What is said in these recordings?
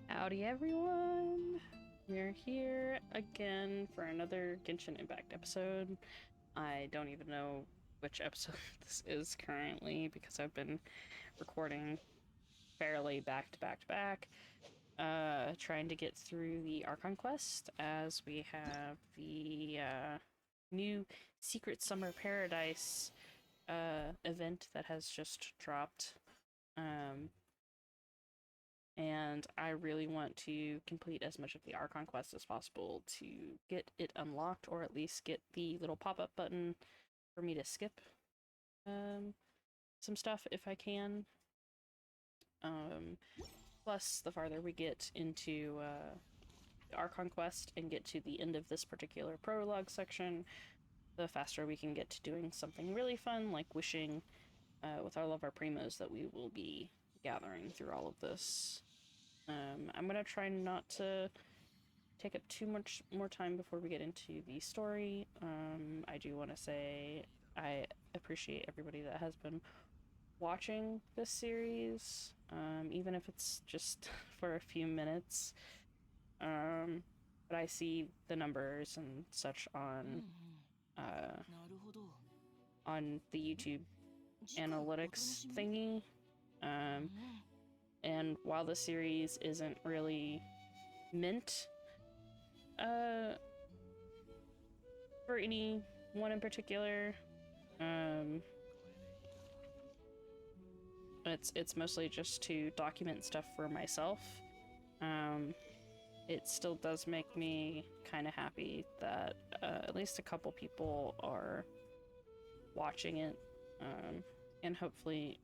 Howdy everyone! We're here again for another Genshin Impact episode. I don't even know which episode this is currently because I've been recording fairly back to back to back, trying to get through the Archon quest as we have the new Secret Summer Paradise event that has just dropped. And I really want to complete as much of the Archon quest as possible to get it unlocked, or at least get the little pop-up button for me to skip some stuff if I can. Plus, the farther we get into the Archon quest and get to the end of this particular prologue section, the faster we can get to doing something really fun, like wishing with all of our primos that we will be gathering through all of this. I'm gonna try not to take up too much more time before we get into the story. I do want to say I appreciate everybody that has been watching this series, even if it's just for a few minutes. But I see the numbers and such on the YouTube analytics thingy. And while the series isn't really meant for anyone in particular, it's mostly just to document stuff for myself. It still does make me kind of happy that at least a couple people are watching it, and hopefully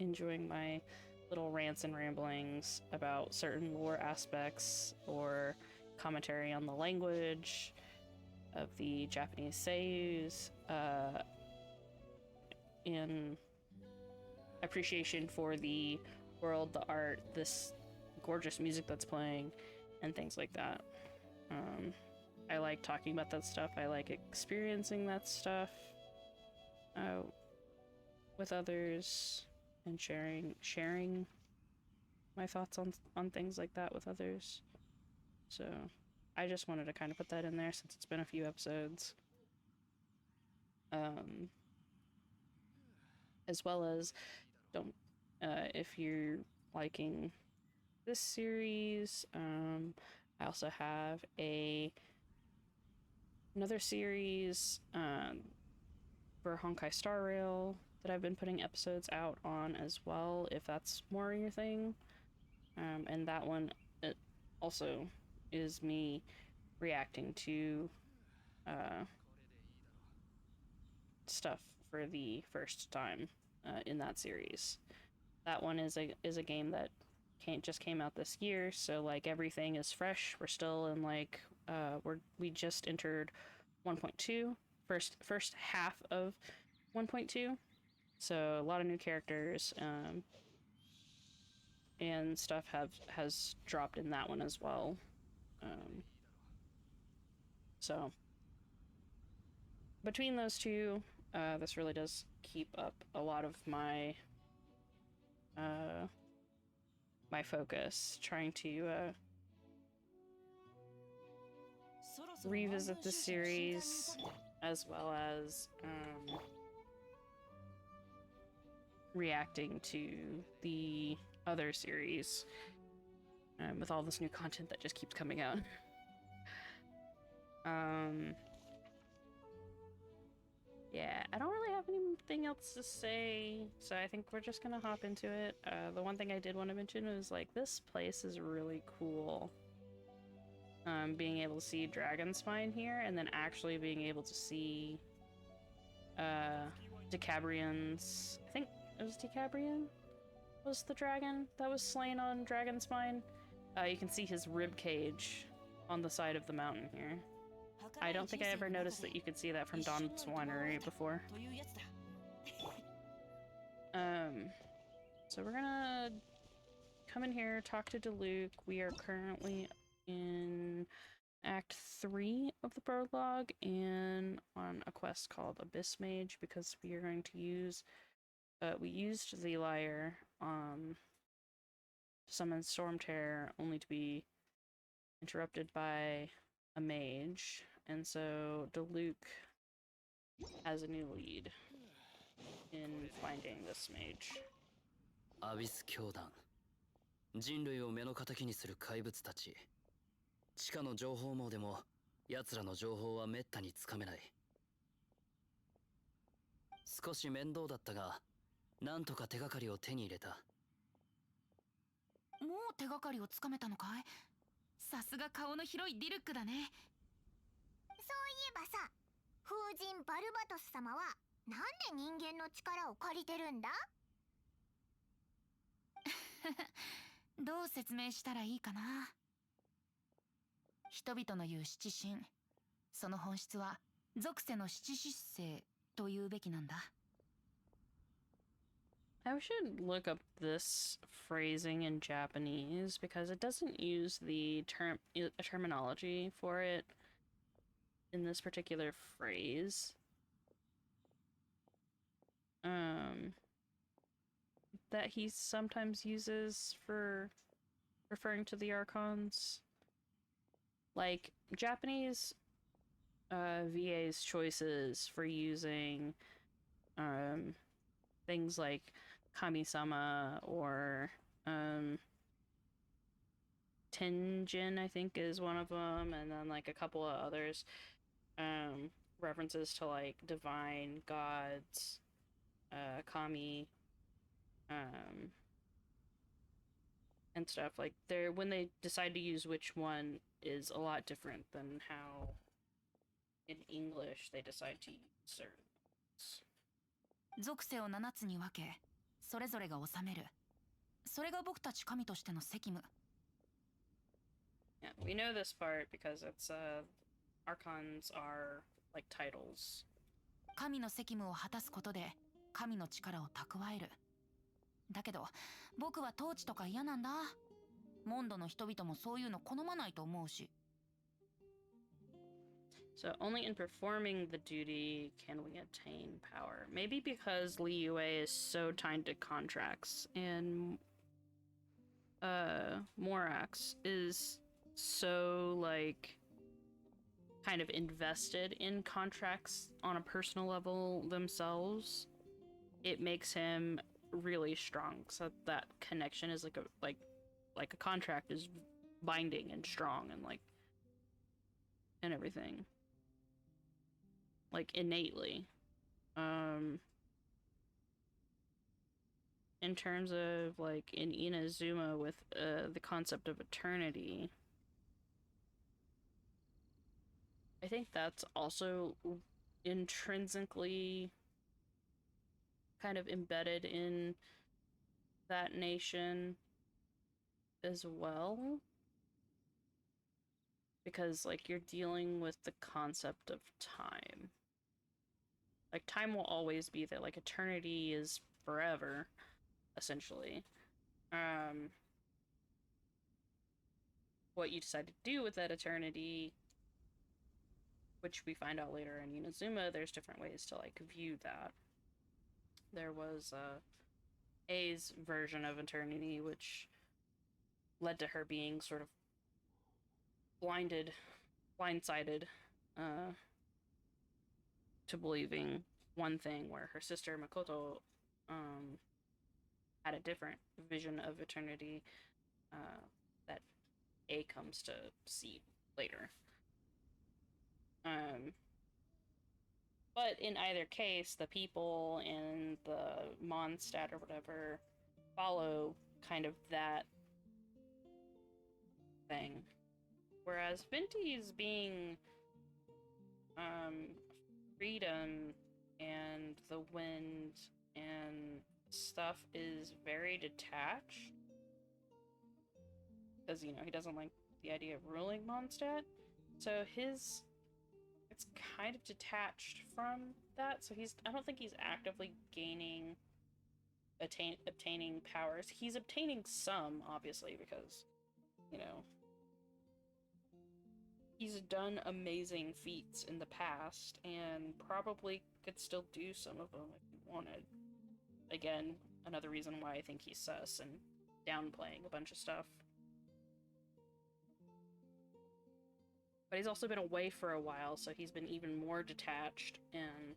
enjoying my little rants and ramblings about certain lore aspects or commentary on the language of the Japanese seiyus, in appreciation for the world, the art, this gorgeous music that's playing, and things like that. I like talking about that stuff. I like experiencing that stuff with others, and sharing my thoughts on things like that with others. So I just wanted to kind of put that in there since it's been a few episodes. As well as, if you're liking this series, I also have another series for Honkai Star Rail that I've been putting episodes out on as well, if that's more your thing. And that one, it also is me reacting to stuff for the first time in that series. That one is a game that just came out this year, so like everything is fresh. We're still in like we just entered 1.2, first half of 1.2. So a lot of new characters and stuff has dropped in that one as well. So between those two, this really does keep up a lot of my my focus, trying to revisit the series, as well as reacting to the other series with all this new content that just keeps coming out. Yeah, I don't really have anything else to say, so I think we're just gonna hop into it. The one thing I did want to mention was, like, this place is really cool. Being able to see Dragon Spine here, and then actually being able to see ℍ𝕗𝕗𝒿𝒻's, I think it was ℍ𝕗𝕗𝒿𝒻 was the dragon that was slain on Dragon Spine. You can see his rib cage on the side of the mountain here. I don't think I ever noticed that you could see that from Dawn's Winery before. So we're gonna come in here, talk to Diluc. We are currently in Act 3 of the prologue and on a quest called ℏ𝕬𝕬𝕚 because we are going to use we used the lyre to summon Storm Terror only to be interrupted by a mage, and so Diluc has a new lead in finding this mage. アビス教団、人類を目の敵にする怪物たち。地下の情報網でも奴らの情報はめったにつかめない。少し面倒だったが、なんとか手がかりを手に入れた。もう手がかりをつかめたのかい？さすが顔の広いディルックだね。そういえばさ、風神バルバトス様はなんで人間の力を借りてるんだ？どう説明したらいいかな。人々の言う七神、その本質は属性の七疾星というべきなんだ。I should look up this phrasing in Japanese because it doesn't use the terminology for it in this particular phrase. That he sometimes uses for referring to the archons. Like, Japanese VA's choices for using things like kami-sama or Tenjin, I think, is one of them, and then like a couple of others. References to like divine gods, kami, and stuff. Like, when they decide to use which one is a lot different than how in English they decide to use certain ones. 属性を7つに分け、それぞれが治める。それが僕たち神としての責務。Yeah, we know this part because it's archons are like titles. 神の責務を果たすことで神の力を蓄える。だけど僕は統治とか嫌なんだ。モンドの人々もそういうの好まないと思うし。So only in performing the duty can we attain power. Maybe because Liyue is so tied to contracts and Morax is so like kind of invested in contracts on a personal level themselves. It makes him really strong. So that connection is like a contract is binding and strong and like and everything. Like innately. In terms of like in Inazuma with the concept of eternity, I think that's also intrinsically kind of embedded in that nation as well. Because like you're dealing with the concept of time. Like, time will always be there. Like, eternity is forever, essentially. What you decide to do with that eternity, which we find out later in Inazuma, there's different ways to, like, view that. There was A's version of eternity, which led to her being sort of blindsided, to believing one thing, where her sister Makoto had a different vision of eternity that A comes to see later. But in either case, the people and the Mondstadt or whatever follow kind of that thing. Whereas Venti's being freedom and the wind and stuff is very detached. Because, you know, he doesn't like the idea of ruling Mondstadt. So it's kind of detached from that. So I don't think he's actively gaining obtaining powers. He's obtaining some, obviously, because, you know, he's done amazing feats in the past and probably could still do some of them if he wanted. Again, another reason why I think he's sus and downplaying a bunch of stuff. But he's also been away for a while, so he's been even more detached and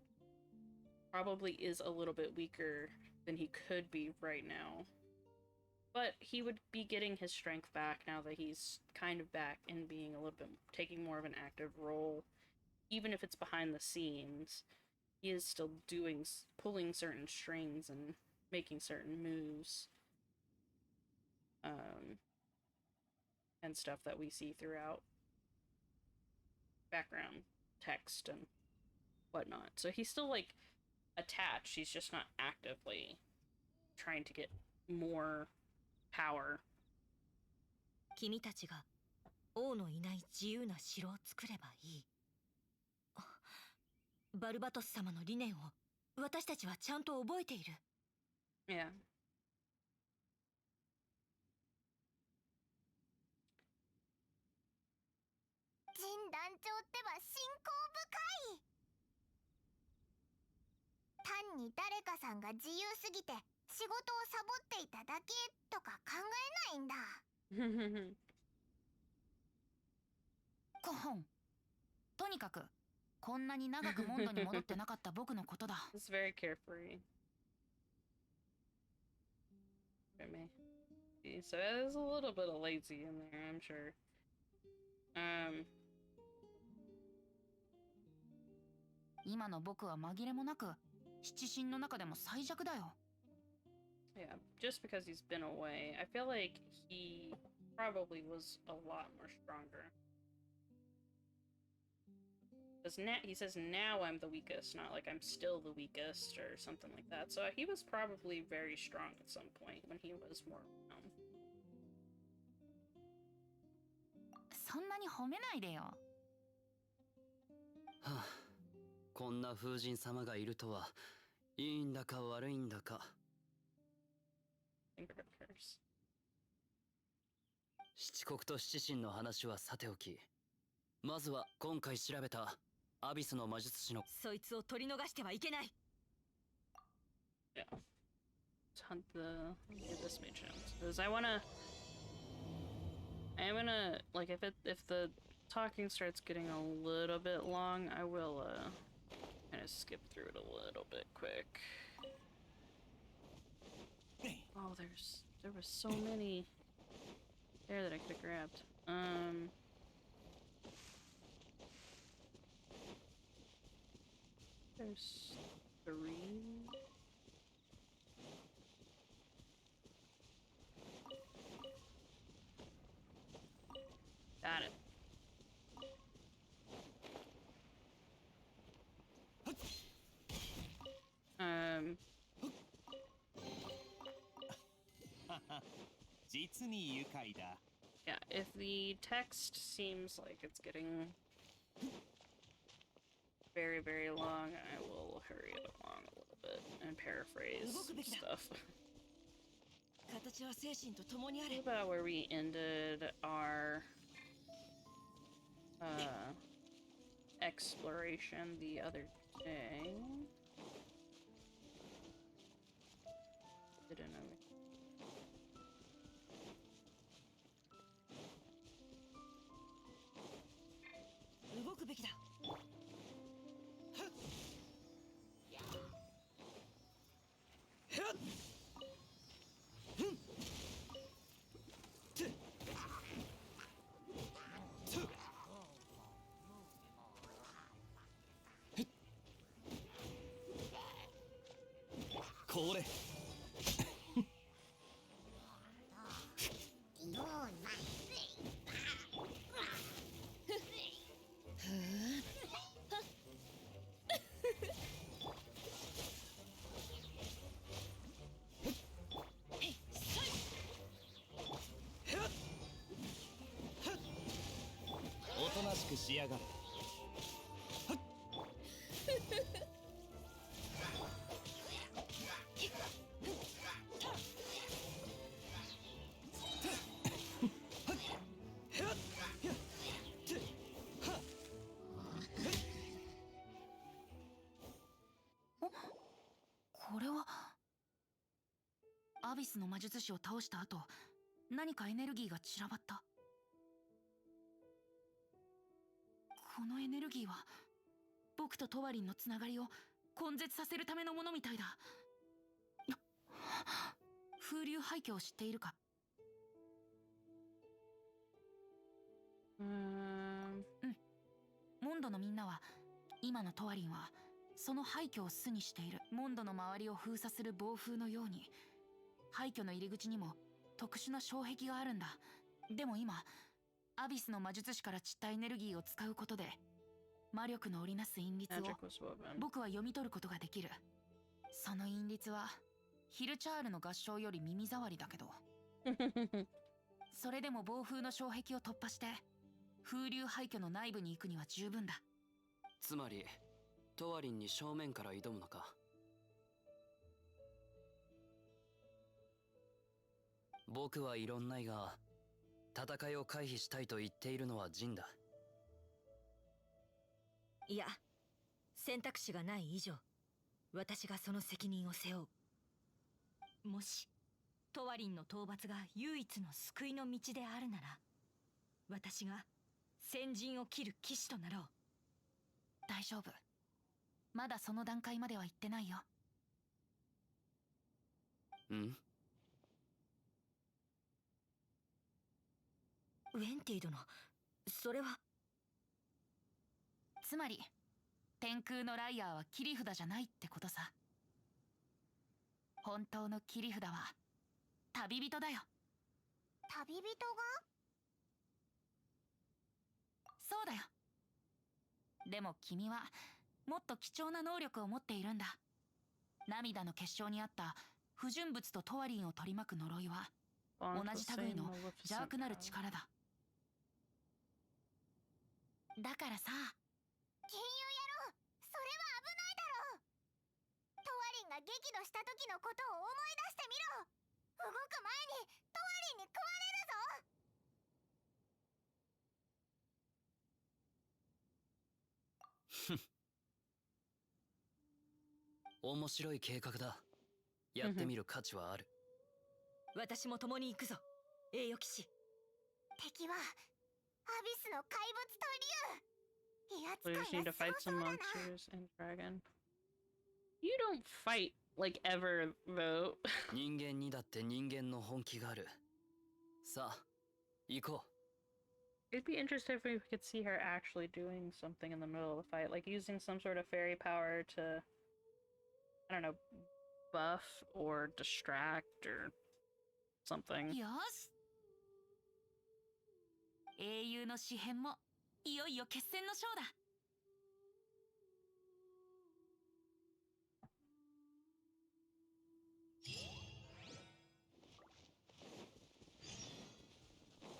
probably is a little bit weaker than he could be right now. But he would be getting his strength back now that he's kind of back and being a little bit, taking more of an active role. Even if it's behind the scenes, he is still pulling certain strings and making certain moves. And stuff that we see throughout background text and whatnot. So he's still, like, attached. He's just not actively trying to get more power. 君たちが王のいない自由な城を作ればいい。バルバトス様の理念を私たちはちゃんと覚えている。Yeah. Jin 団長ってば信仰深い。単に誰かさんが自由すぎて仕事をサボっていただけとか考えないんだ。コホン。とにかくこんなに長くモンドに戻ってなかった僕のことだ。It's very carefree. So there's a little bit of lazy in there, I'm sure. 今の僕は紛れもなく七神の中でも最弱だよ。Yeah, just because he's been away, I feel like he probably was a lot more stronger. Because he says now I'm the weakest, not like I'm still the weakest or something like that. So he was probably very strong at some point when he was more around. そんなに褒めないでよ。はあ、こんな風神様がいるとは、いいんだか悪いんだか。七国と七神の話はさておき、まずは今回調べたアビスの魔術師のそいつを取り逃してはいけない。Yeah. Let's hunt get this mage down. Because I am gonna like if the talking starts getting a little bit long, I will kind of skip through it a little bit quick. Oh, there was so many there that I could have grabbed. There's 3. Got it. Yeah, if the text seems like it's getting very, very long, I will hurry it along a little bit and paraphrase stuff. What about where we ended our exploration the other day? Didn't know. 動くべきだ。これ。おとなしくしやがれ。アビスの魔術師を倒した後、何かエネルギーが散らばった。このエネルギーは僕とトワリンのつながりを根絶させるためのものみたいだ。風流廃墟を知っているか？うん。モンドのみんなは、今のトワリンはその廃墟を巣にしている。モンドの周りを封鎖する暴風のように、廃墟の入り口にも特殊な障壁があるんだ。でも今、アビスの魔術師から散ったエネルギーを使うことで、魔力の織りなす韻律を僕は読み取ることができる。その韻律はヒルチャールの合唱より耳障りだけどそれでも暴風の障壁を突破して風流廃墟の内部に行くには十分だ。つまりトワリンに正面から挑むのか。僕は異論ないが、戦いを回避したいと言っているのはジンだ。いや、選択肢がない以上、私がその責任を背負う。もしトワリンの討伐が唯一の救いの道であるなら、私が先陣を切る騎士となろう。大丈夫。まだその段階までは行ってないよ。ん？ウェンティ殿、それは。つまり天空のライアーは切り札じゃないってことさ。本当の切り札は旅人だよ。旅人が？そうだよ。でも君はもっと貴重な能力を持っているんだ。涙の結晶にあった不純物とトワリンを取り巻く呪いは同じ類の邪悪なる力だ。だからさ、金融野郎、それは危ないだろう。トワリンが激怒した時のことを思い出してみろ。動く前にトワリンに食われるぞ。面白い計画だ。やってみる価値はある。私も共に行くぞ、栄誉騎士。敵はアビスの怪物と竜。威圧 So you 感 just need が to すご fight そ some うだな。 monsters and dragon. You don't fight like ever though. 人間にだって人間の本気がある。さあ、行こう。 It'd be interesting if we could see her actually doing something in the middle of the fight, like using some sort of fairy power to, I don't know, buff or distract or something. よし。英雄の詩編もいよいよ決戦の章だ。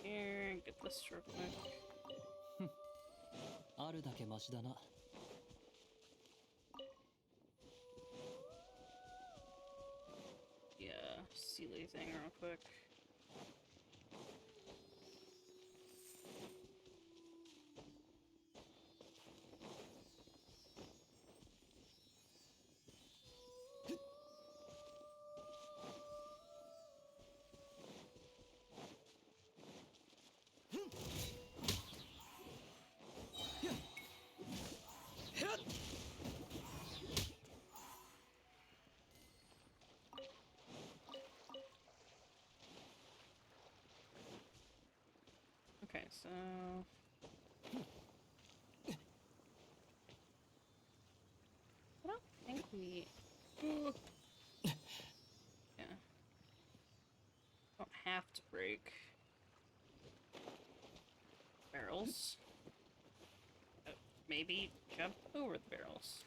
Here, get this real quick. あるだけマシだな。Yeah, Sealy thing real quick. Okay, so I don't think we yeah. Don't have to break barrels. Maybe jump over the barrels.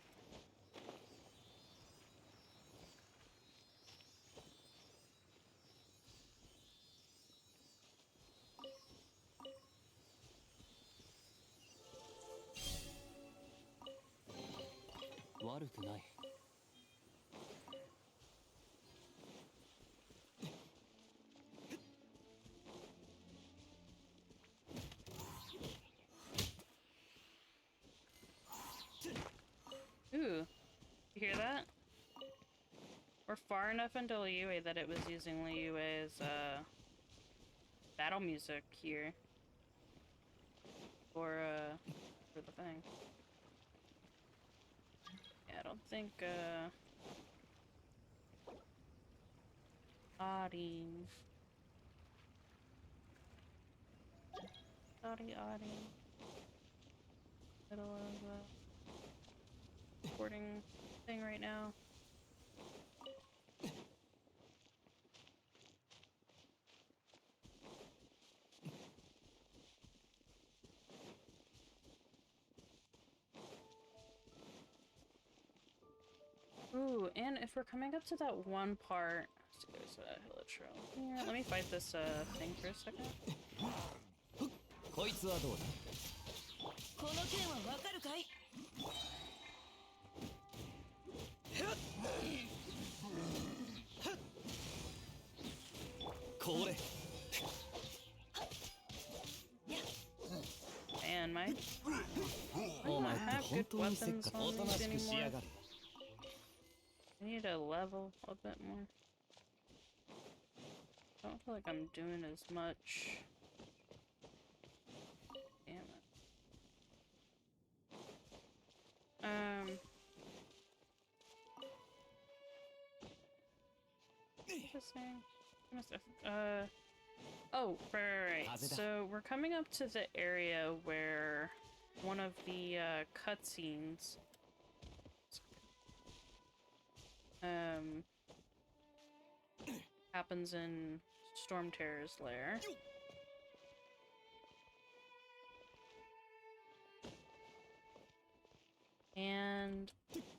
Ooh, you hear that? We're We're far enough into Liyue that it was using Liyue's battle music here for the thing. Yeah, I don't think Adi. Middle of a recording thing right now. Ooh, and if we're coming up to that one part, there's a ℏ𝕬𝕬𝕚 here. Let me fight this thing for a second. こいつはどうだ。この件はわかるかい。これ。And I don't have good weapons on these anymore. I need to level a bit more. I don't feel like I'm doing as much. Damn it. Interesting. Oh, right. So we're coming up to the area where one of the cutscenes happens in Stormterror's lair. And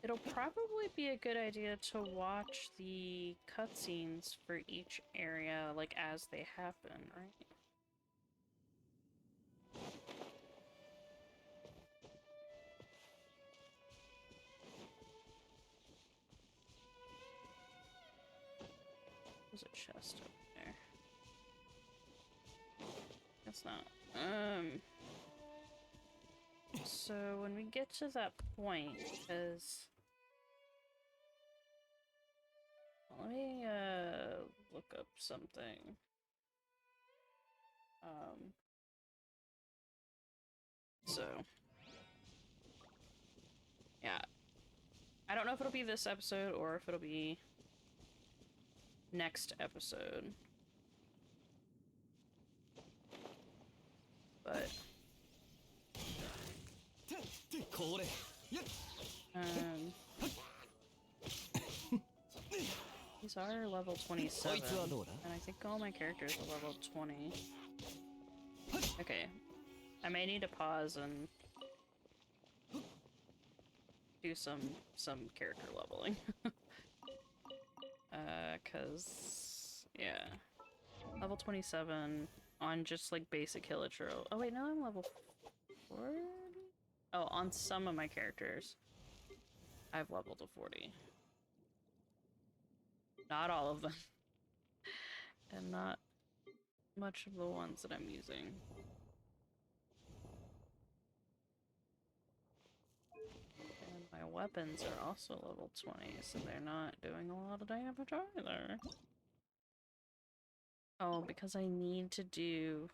it'll probably be a good idea to watch the cutscenes for each area, like, as they happen, right? There's a chest over there. That's not. So when we get to that point, because let me look up something. So yeah, I don't know if it'll be this episode or if it'll be next episode, but these are level 27, and I think all my characters are level 20. Okay, I may need to pause and do some character leveling. Cause yeah, level 27 on just like basic ℏ𝕬𝕬𝕚. Oh wait, no, I'm level 40. Oh, on some of my characters, I've leveled to 40. Not all of them, and not much of the ones that I'm using. And my weapons are also level 20, so they're not doing a lot of damage either. Oh, because I need to do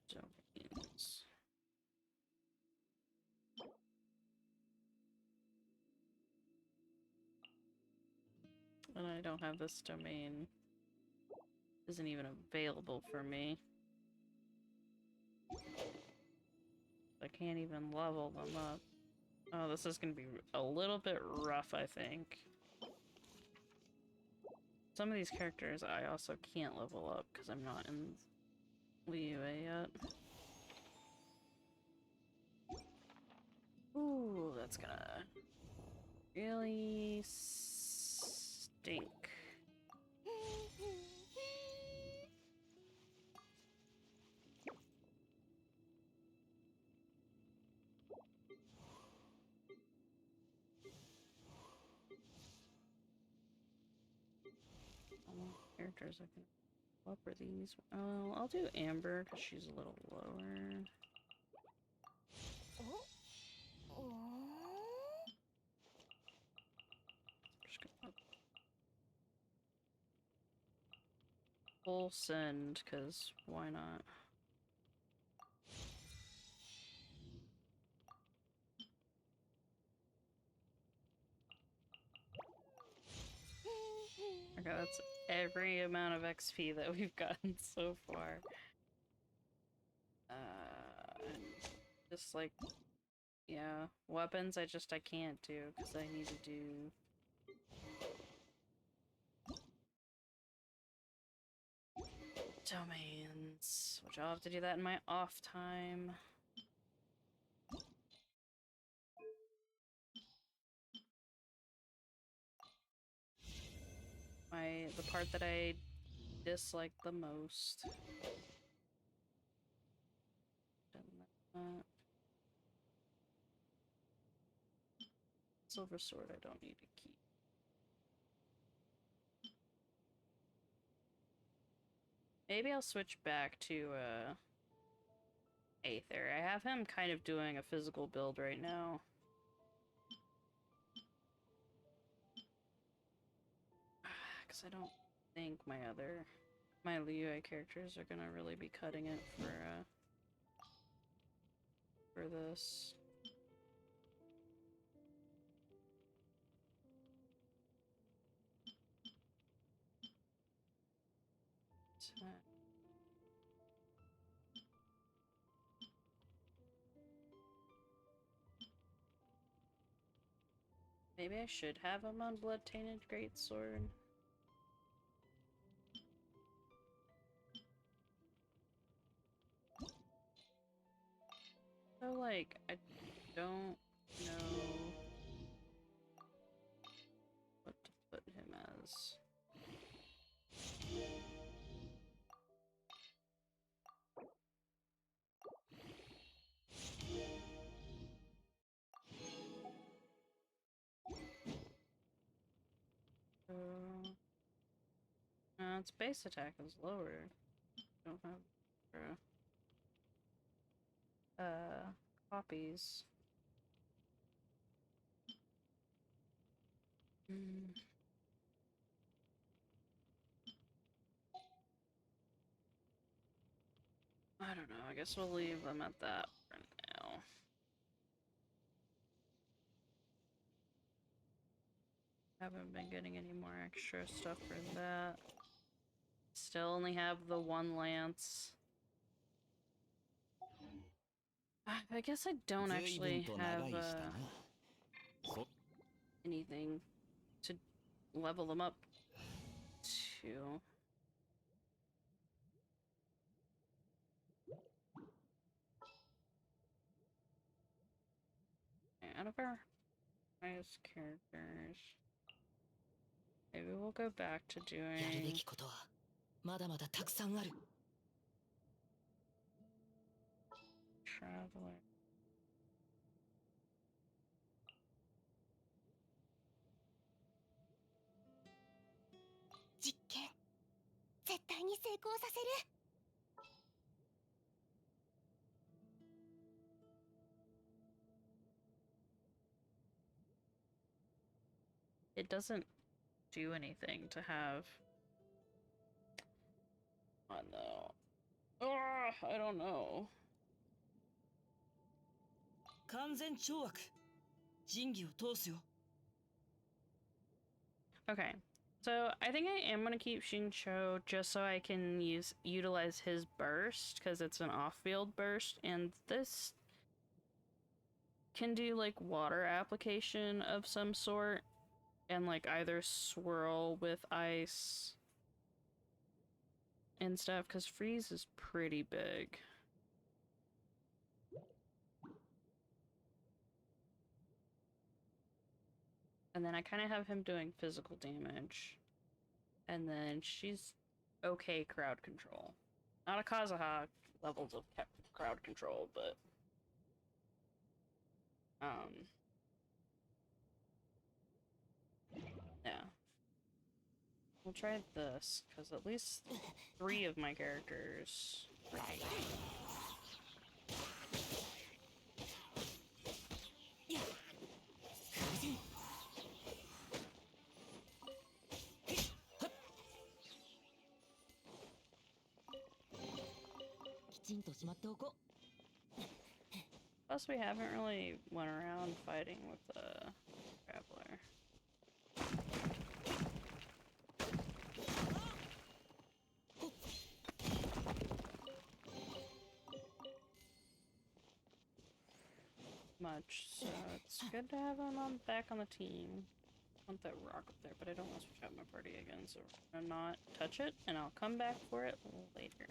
domains. And I don't have this domain. Isn't even available for me. I can't even level them up. Oh, this is gonna be a little bit rough, I think. Some of these characters I also can't level up because I'm not in Liyue yet. Ooh, that's gonna really stink. Characters I can up are these. Oh, I'll do Amber because she's a little lower. full send, because why not? Okay, that's every amount of XP that we've gotten so far. And just like, yeah, weapons I can't do because I need to do domains, which I'll have to do that in my off time. The part that I dislike the most. Done that. Silver sword I don't need to keep. Maybe I'll switch back to Aether. I have him kind of doing a physical build right now. Because I don't think my ℓ𝕗𝕗 characters are gonna really be cutting it for this. Maybe I should have him on Blood-Tainted Greatsword. So, like, I don't know what to put him as. Its base attack is lower. Don't have copies. I don't know. I guess we'll leave them at that for now. Haven't been getting any more extra stuff for that. Still only have the one lance. I guess I don't actually have anything to level them up to. Out of our highest characters, maybe we'll go back to doing Traveler. It doesn't do anything to have. Oh no. I don't know. Okay, so I think I am gonna keep Xingqiu just so I can utilize his burst because it's an off-field burst, and this can do like water application of some sort, and like either swirl with ice and stuff because freeze is pretty big. And then I kind of have him doing physical damage. And then she's okay crowd control. Not a ℏ𝕗 levels of crowd control, but yeah. We'll try this, because at least 3 of my characters. ちんとしまっておこう。 Plus, we haven't really went around fighting with the traveler. Much, so it's good to have him back on the team. I want that rock up there, but I don't want to switch out my party again, so we're gonna not touch it, and I'll come back for it later.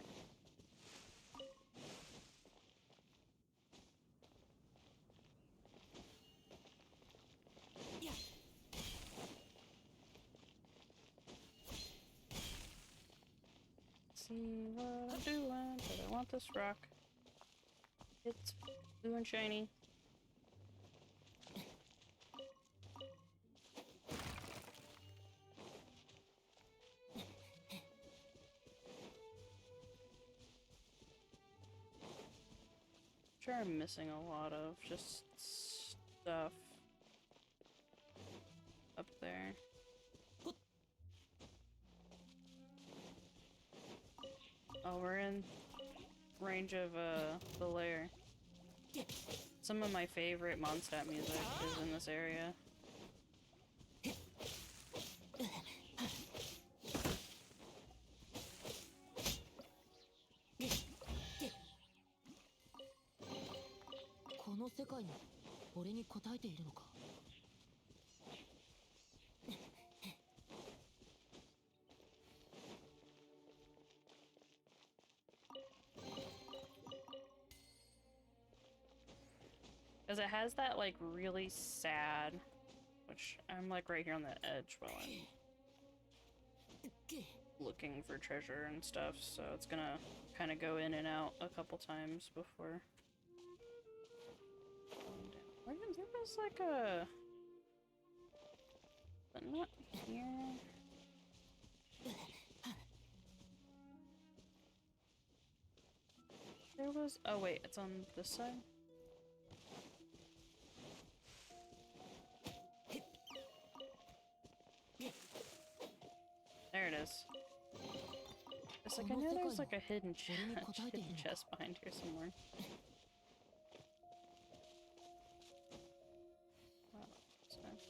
See what I'm doing, but I want this rock. It's blue and shiny. Sure, I'm missing a lot of just stuff up there. Oh, we're in range of the lair. Some of my favorite Mondstadt music is in this area. この世界も俺に応えているのか。 Because it has that, like, really sad, which I'm, like, right here on the edge while I'm looking for treasure and stuff, so it's gonna kind of go in and out a couple times before. Where there was, like, a... But not here. There was... Oh, wait, it's on this side? There it is. It's like, I know there's like a hidden chest behind here somewhere. Wow, that's nice.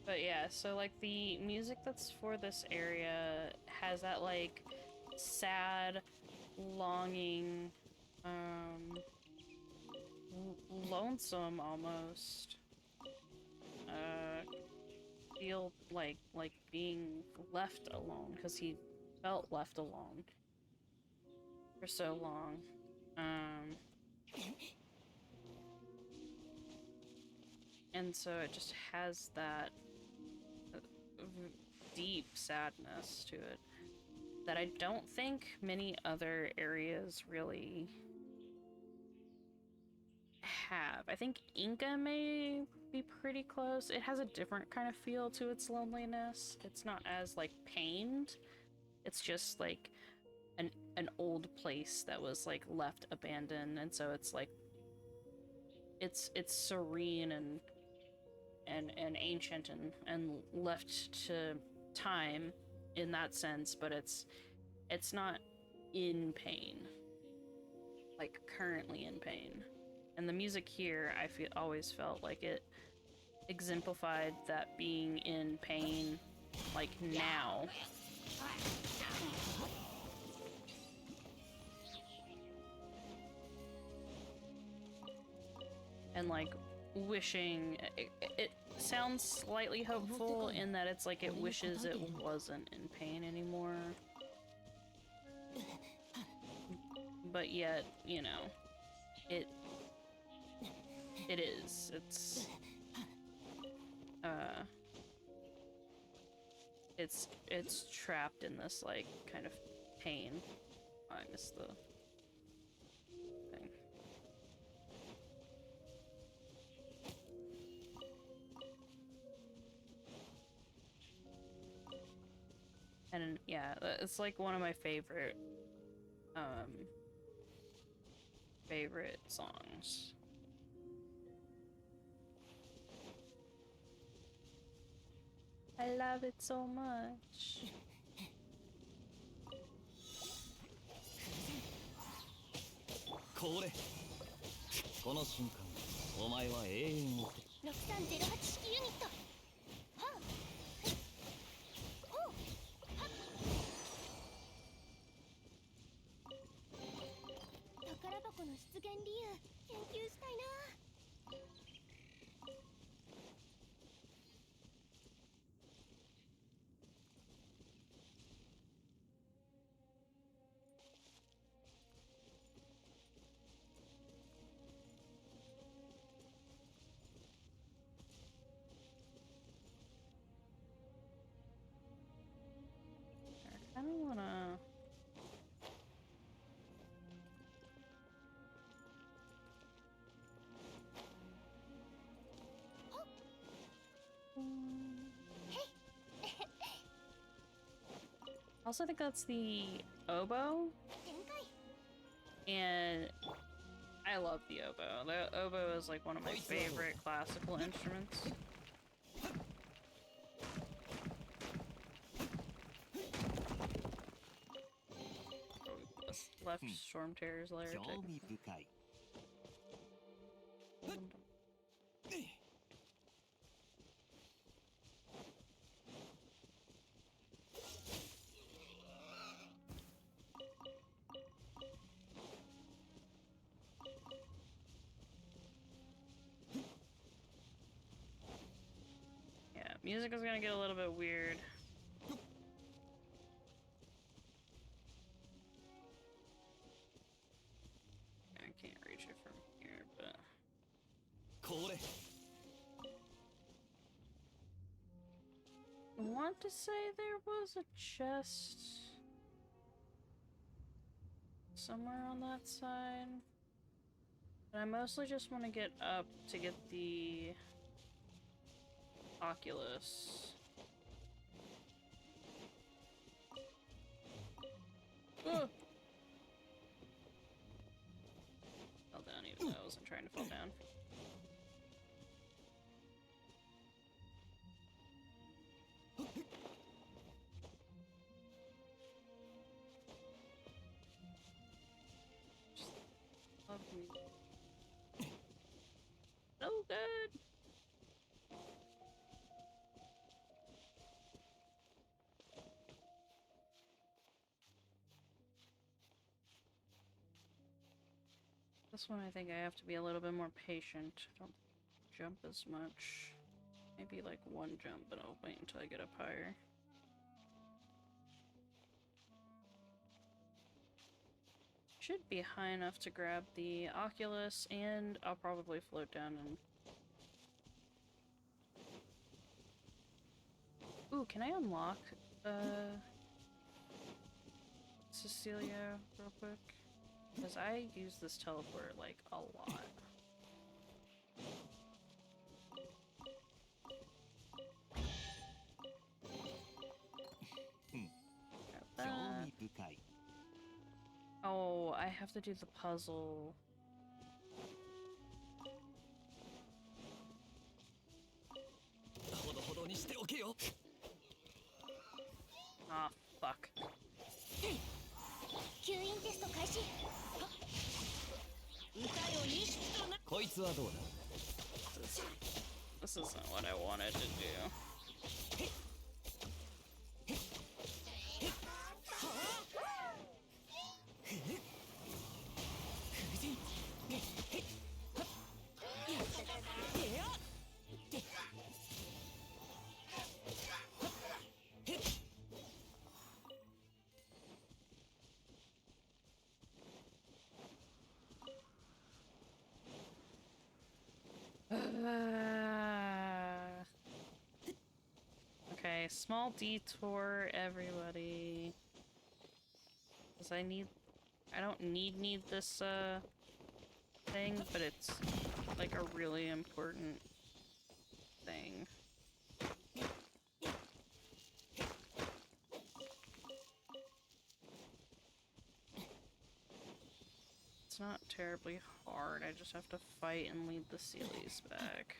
But yeah, so like the music that's for this area has that like sad, longing, lonesome almost, feel like being left alone, because he felt left alone for so long. And so it just has that deep sadness to it that I don't think many other areas really have. I think Inca may be pretty close. It has a different kind of feel to its loneliness. It's not as like pained. It's just like an old place that was like left abandoned, and so it's like it's serene and ancient and left to time in that sense, but it's not in pain, like currently in pain. And the music here, I always felt like it exemplified that being in pain, like now. And like wishing, it sounds slightly hopeful in that it's like it wishes it wasn't in pain anymore. But yet, you know, it is. It's it's trapped in this like kind of pain. I missed the thing. And yeah, it's like one of my favorite songs. I love it so much. これこの瞬間お前は永遠を6308式ユニットはっほうはっ宝箱の出現理由研究したいな I don't wanna. Also, think that's the oboe, 展開 and I love the oboe. The oboe is like one of my favorite classical instruments. Left Storm Terror's lair. 興味深い Yeah, music is gonna get a little bit weird. I can't reach it from here, but これ I want to say there was a chest somewhere on that side. But I mostly just want to get up to get the Oculus. Ugh. Fell down even though I wasn't trying to fall down. Just love me. So good. This one I think I have to be a little bit more patient. Don't jump as much. Maybe like one jump, but I'll wait until I get up higher. Should be high enough to grab the Oculus, and I'll probably float down and... Ooh, can I unlock Cecilia real quick? Because I use this teleport like a lot. Got 興 that. 味深い Oh, I have to do the puzzle. Ah, fuck. 吸引テスト開始歌よ認識となこいつはどうだ This isn't what I wanted to do. Okay, small detour, everybody. Because I don't need this, thing, but it's, like, a really important thing. It's not terribly hard, I just have to fight and lead the Sealies back.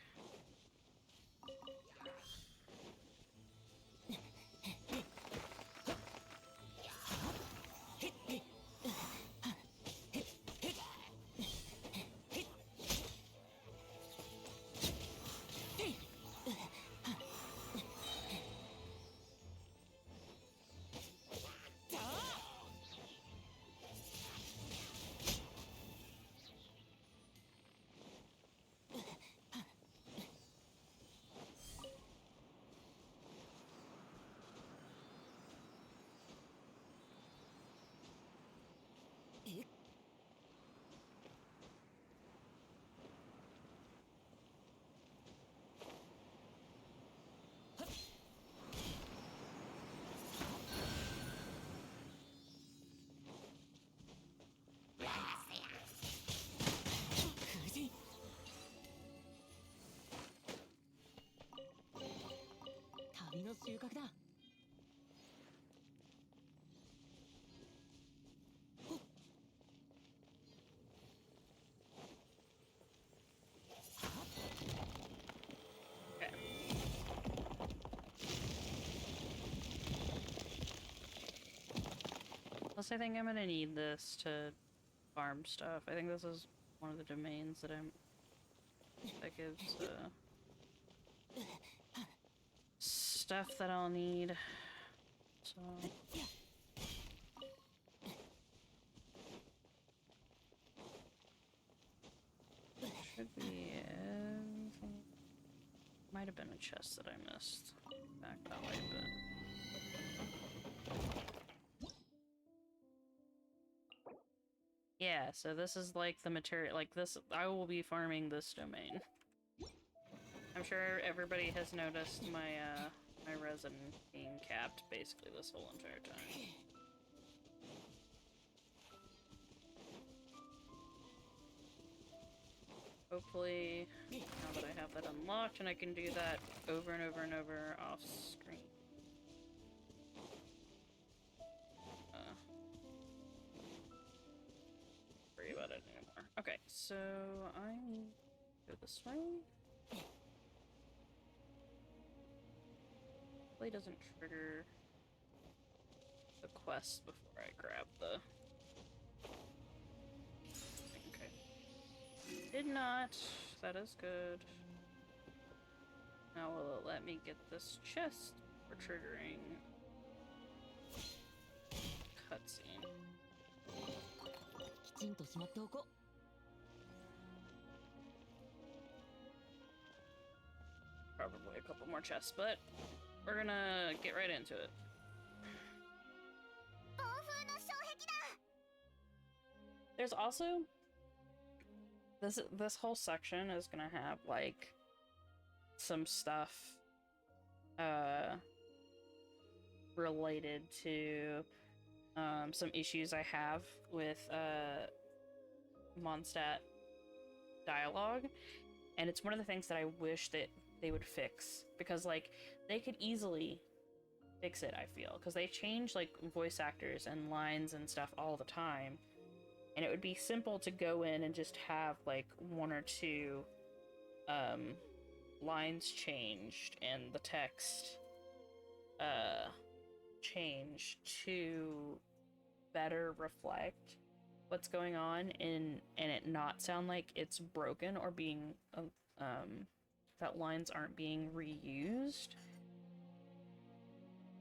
Plus, I think I'm gonna need this to farm stuff. I think this is one of the domains that that gives, stuff that I'll need. So... should be everything. Might have been a chest that I missed back that way, but... yeah, so this is like the material, like this, I will be farming this domain. I'm sure everybody has noticed my, my resin being capped basically this whole entire time. Hopefully, now that I have that unlocked and I can do that over and over and over off screen. Worry about it anymore. Okay, so I need to go this way. Hopefully it doesn't trigger the quest before I grab the... okay. Did not. That is good. Now will it let me get this chest for triggering cutscene? Probably a couple more chests, but we're gonna get right into it. There's also this whole section is gonna have like some stuff related to some issues I have with Mondstadt dialogue, and it's one of the things that I wish that they would fix, because like they could easily fix it, I feel, because they change like voice actors and lines and stuff all the time, and it would be simple to go in and just have like one or two lines changed and the text changed to better reflect what's going on and it not sound like it's broken or being that lines aren't being reused.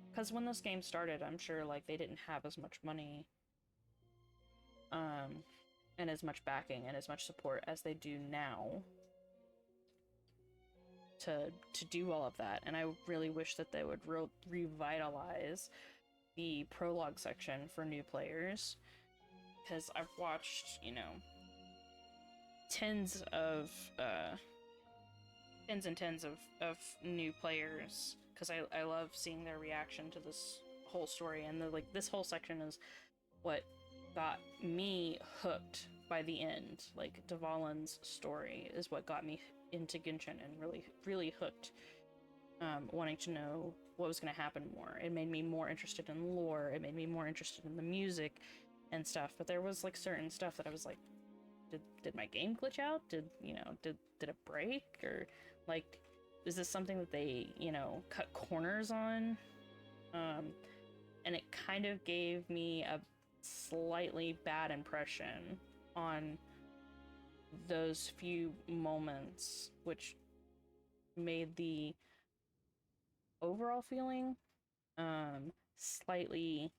Because when this game started, I'm sure like they didn't have as much money and as much backing and as much support as they do now to do all of that, and I really wish that they would revitalize the prologue section for new players, because I've watched, you know, tens of tens and tens of new players, because I love seeing their reaction to this whole story, and this whole section is what got me hooked by the end. Like, Dvalin's story is what got me into Genshin and really hooked, wanting to know what was going to happen more. It made me more interested in lore, it made me more interested in the music and stuff, but there was like certain stuff that I was like, did my game glitch out? Did it break? Or like, is this something that they, cut corners on? And it kind of gave me a slightly bad impression on those few moments, which made the overall feeling slightly,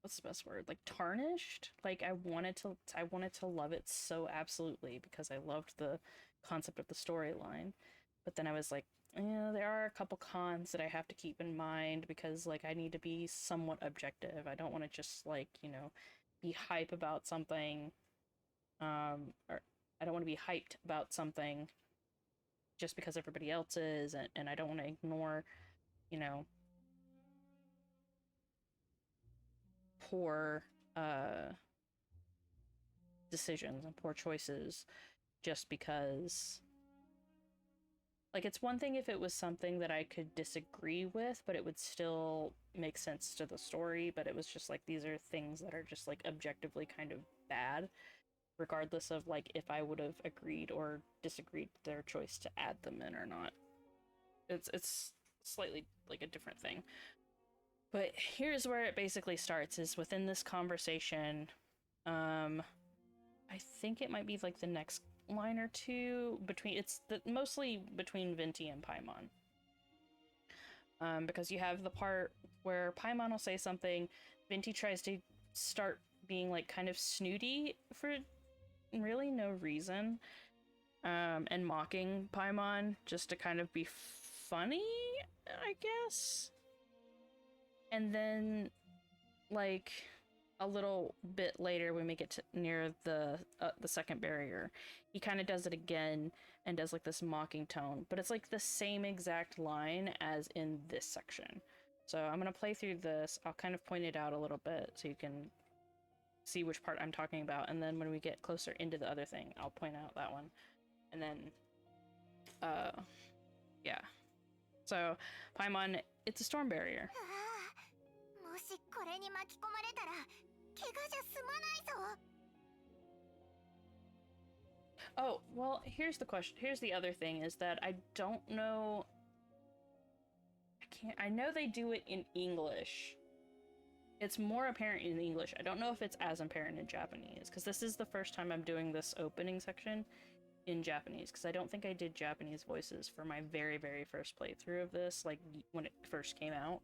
what's the best word, like tarnished. Like, I wanted to love it so absolutely because I loved the concept of the storyline, but then I was like, there are a couple cons that I have to keep in mind, because like I need to be somewhat objective. I don't want to just like, be hype about something, or I don't want to be hyped about something just because everybody else is, and I don't want to ignore, poor decisions and poor choices just because. Like, it's one thing if it was something that I could disagree with, but it would still make sense to the story, but it was just like, these are things that are just like objectively kind of bad, regardless of like if I would have agreed or disagreed with their choice to add them in or not. It's slightly like a different thing. But here's where it basically starts, is within this conversation. I think it might be like the next line or two mostly between Venti and Paimon. Because you have the part where Paimon will say something, Venti tries to start being like kind of snooty for really no reason, and mocking Paimon just to kind of be funny, I guess. And then, like, a little bit later, when we get to near the second barrier, he kind of does it again and does like this mocking tone, but it's like the same exact line as in this section. So I'm gonna play through this. I'll kind of point it out a little bit so you can see which part I'm talking about, and then when we get closer into the other thing, I'll point out that one. And then, yeah. So, Paimon, it's a storm barrier. もしこれに巻き込まれたら怪我じゃ済まないぞ。 Oh, well, here's the question. Here's the other thing, is that I don't know. I know they do it in English. It's more apparent in English. I don't know if it's as apparent in Japanese, because this is the first time I'm doing this opening section in Japanese, because I don't think I did Japanese voices for my very, very first playthrough of this, like when it first came out.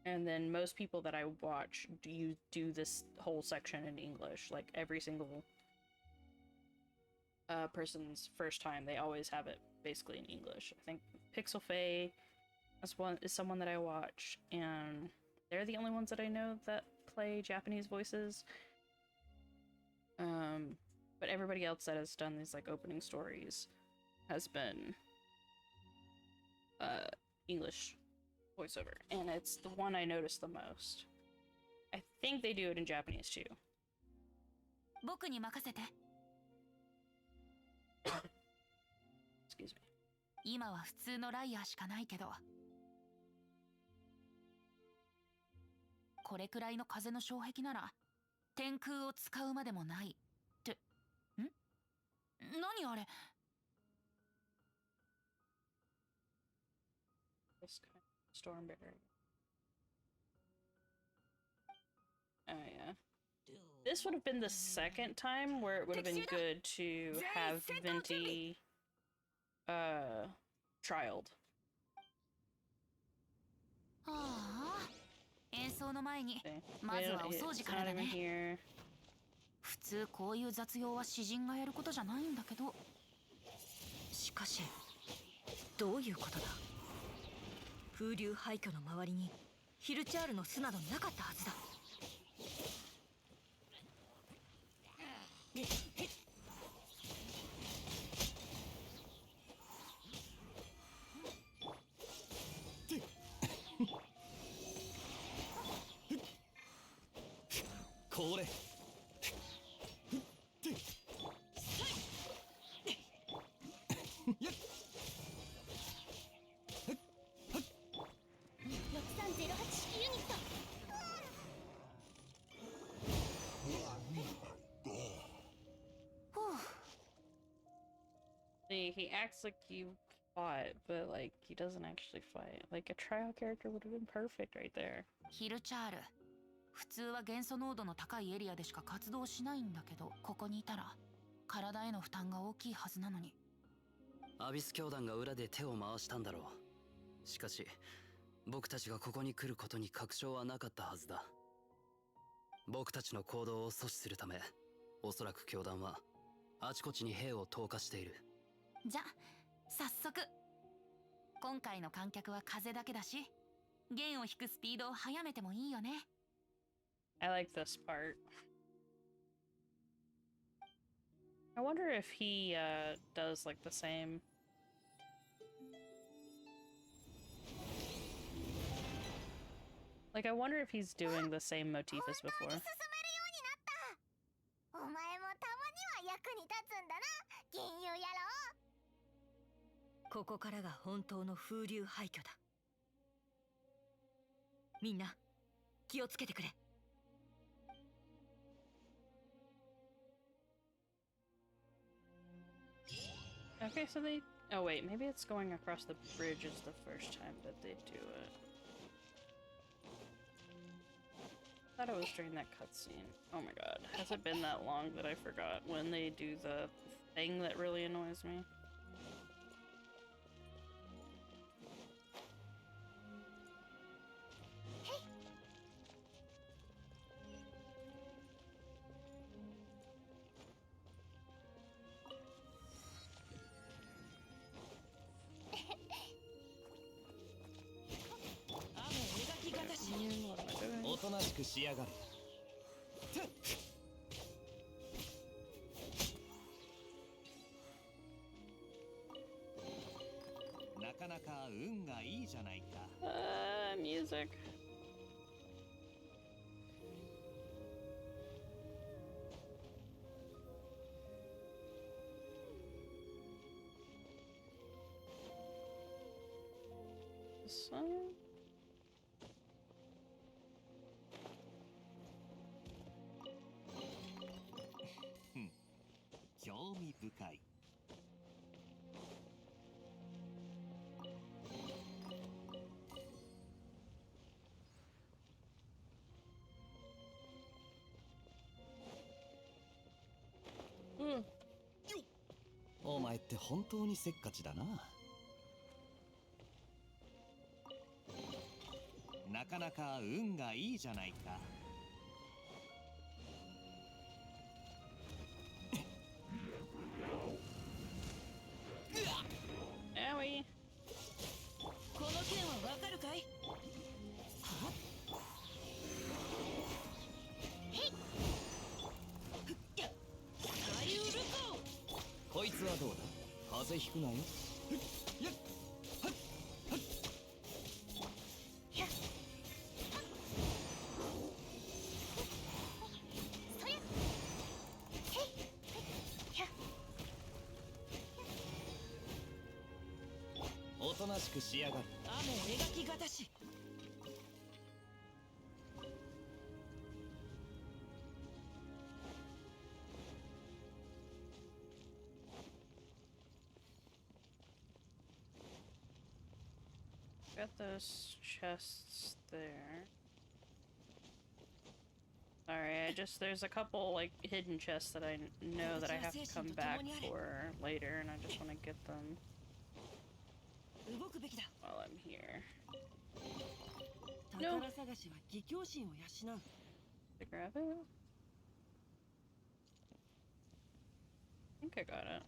And then most people that I watch do this whole section in English. Like, every single person's first time, they always have it basically in English. I think ℎ𝕗𝕋 is someone that I watch, and they're the only ones that I know that play Japanese voices. But everybody else that has done these like opening stories has been English voiceover, and it's the one I noticed the most. I think they do it in Japanese too. 僕に任せて。 Excuse me. 今は普通のライアーしかないけど、これくらいの風の障壁なら天空を使うまでもないって。ん？何あれ？ This kind of storm barrier. Oh yeah. This would have been the second time where it would have been good to have Venti trialed. ああ、演奏の前に Okay. まずはお It's 掃除から not だ even ね。 here. 普通こういう雑用は詩人がやることじゃないんだけど。しかしどういうことだ。風流廃墟の周りにヒルチャールの巣などなかったはずだ。これ6308式ユニット。 He acts like you fought, but like he doesn't actually fight. Like a trial character would have been perfect right there. ヒルチャール、普通は元素濃度の高いエリアでしか活動しないんだけど、ここにいたら体への負担が大きいはずなのに。アビス教団が裏で手を回したんだろう。しかし僕たちがここに来ることに確証はなかったはずだ。僕たちの行動を阻止するため、おそらく教団はあちこちに兵を投下している。じゃ早速、今回の観客は風だけだし、弦を弾くスピードを速めてもいいよね。I like this part. I wonder if he does like the same. Like I wonder if he's doing the same motif as before. 進めるようになった。お前もたまには役に立つんだな、銀融野郎。ここからが本当の風流廃墟だ。みんな気をつけてくれ。Okay, so they... Oh wait, maybe it's going across the bridge is the first time that they do it. I thought it was during that cutscene. Oh my god, has it been that long that I forgot when they do the thing that really annoys me? What am I doing? おとなしくしやがれ。なかなか運がいいじゃないか。Music. This one? 興味深い。お前って本当にせっかちだな。なかなか運がいいじゃないか。Owie. この件はわかるかい？こいつはどうだ？風邪ひくなよ。おとなしくしやがる。雨描きがたし。Got those chests there. Sorry, there's a couple like hidden chests that I know that I have to come back for later, and I just want to get them while I'm here. No. To grab it? I think I got it.